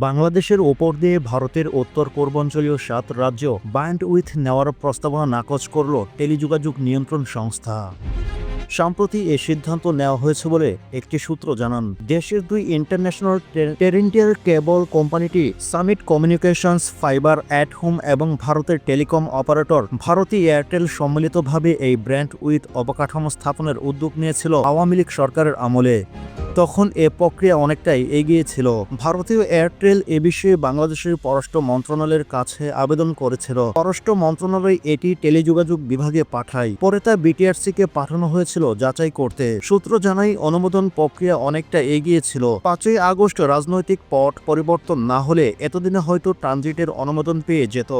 বাংলাদেশের ওপর দিয়ে ভারতের উত্তর পূর্বাঞ্চলীয় 7 রাজ্য ব্যান্ডউইথ নেওয়ার প্রস্তাবনা নাকচ করল টেলিযোগাযোগ নিয়ন্ত্রণ সংস্থা। সম্প্রতি এ সিদ্ধান্ত নেওয়া হয়েছে বলে একটি সূত্র জানান। দেশের দুই ইন্টারন্যাশনাল টেরেন্টিয়াল কেবল কোম্পানিটি summit communications, fibre at home এবং ভারতের টেলিকম অপারেটর ভারতী এয়ারটেল সম্মিলিতভাবে এই ব্যান্ডউইথ অবকাঠামো স্থাপনের উদ্যোগ নিয়েছিল আওয়ামী লীগ সরকারের আমলে। তখন এ প্রক্রিয়া অনেকটাই এগিয়ে ছিল। ভারতীয় এয়ারটেল এ বিষয়ে বাংলাদেশের পররাষ্ট্র মন্ত্রণালয়ের কাছে আবেদন করেছিল। পররাষ্ট্র মন্ত্রণালয় এটি টেলিযোগাযোগ বিভাগে পাঠায়। পরে তা বিটিআরসিকে পাঠানো হয়েছিল যাচাই করতে। সূত্র জানায় অনুমোদন প্রক্রিয়া অনেকটা এগিয়ে ছিল। 5ই আগস্ট রাজনৈতিক পট পরিবর্তন না হলে এতদিনে হয়তো ট্রানজিটের অনুমোদন পেয়ে যেত।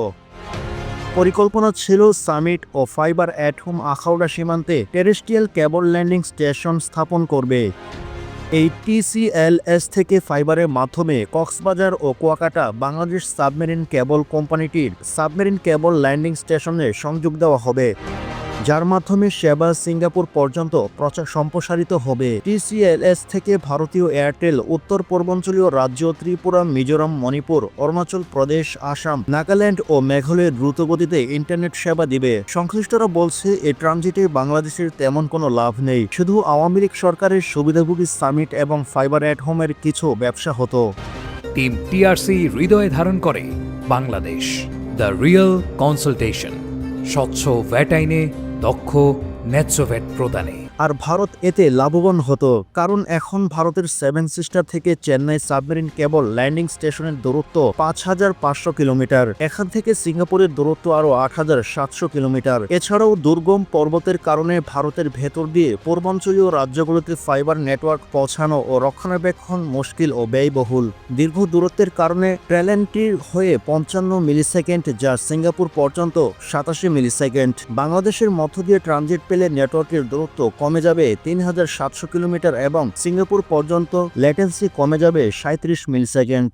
পরিকল্পনা ছিল সামিট ও ফাইবার অ্যাট হোম আখাউড়া সীমান্তে টেরেস্ট্রিয়াল কেবল ল্যান্ডিং স্টেশন স্থাপন করবে। এই টিসিএলএস থেকে ফাইবারের মাধ্যমে কক্সবাজার ও কুয়াকাটা বাংলাদেশ সাবমেরিন কেবল কোম্পানিটির সাবমেরিন কেবল ল্যান্ডিং স্টেশনে সংযোগ দেওয়া হবে, যার মাধ্যমে সেবা সিঙ্গাপুর পর্যন্ত সম্প্রসারিত হবে। টিসিএলএস থেকে ভারতীয় এয়ারটেল উত্তর পূর্বাঞ্চলীয় রাজ্য ত্রিপুরা, মিজোরাম, মণিপুর, অরুণাচল প্রদেশ, আসাম, নাগাল্যান্ড ও মেঘালয়ের দ্রুতগতিতে ইন্টারনেট সেবা দিবে। সংশ্লিষ্টরা বলছে এই ট্রানজিটে বাংলাদেশের তেমন কোনো লাভ নেই, শুধু আওয়ামী লীগ সরকারের সুবিধাভোগী সামিট এবং ফাইবার অ্যাট হোমের কিছু ব্যবসা হতো। টিম টিআরসি হৃদয়ে ধারণ করে বাংলাদেশ, দ্য রিয়েল কনসালটেশন, স্বচ্ছ ভ্যাট আইনে দক্ষ ন্যায্য ভ্যাট প্রদানে। আর ভারত এতে লাভবান হতো, কারণ এখন ভারতের 7 সিস্টার থেকে চেন্নাই সাবমেরিন কেবল ল্যান্ডিং স্টেশনের দূরত্ব 5500 কিলোমিটার। এখান থেকে সিঙ্গাপুরের দূরত্ব আরও 8700 কিলোমিটার। এছাড়াও দুর্গম পর্বতের কারণে ভারতের ভেতর দিয়ে পূর্বাঞ্চলীয় রাজ্যগুলোতে ফাইবার নেটওয়ার্ক পৌঁছানো ও রক্ষণাবেক্ষণ মুশকিল ও ব্যয়বহুল। দীর্ঘ দূরত্বের কারণে ট্রেনটির হয়ে 55 মিলিসেকেন্ড, যা সিঙ্গাপুর পর্যন্ত 87 মিলিসেকেন্ড। বাংলাদেশের মধ্য দিয়ে ট্রানজিট পেলে নেটওয়ার্কের দূরত্ব কমে যাবে 3700 কিলোমিটার এবং সিঙ্গাপুর পর্যন্ত ল্যাটেন্সি কমে যাবে 37 মিলিসেকেন্ড।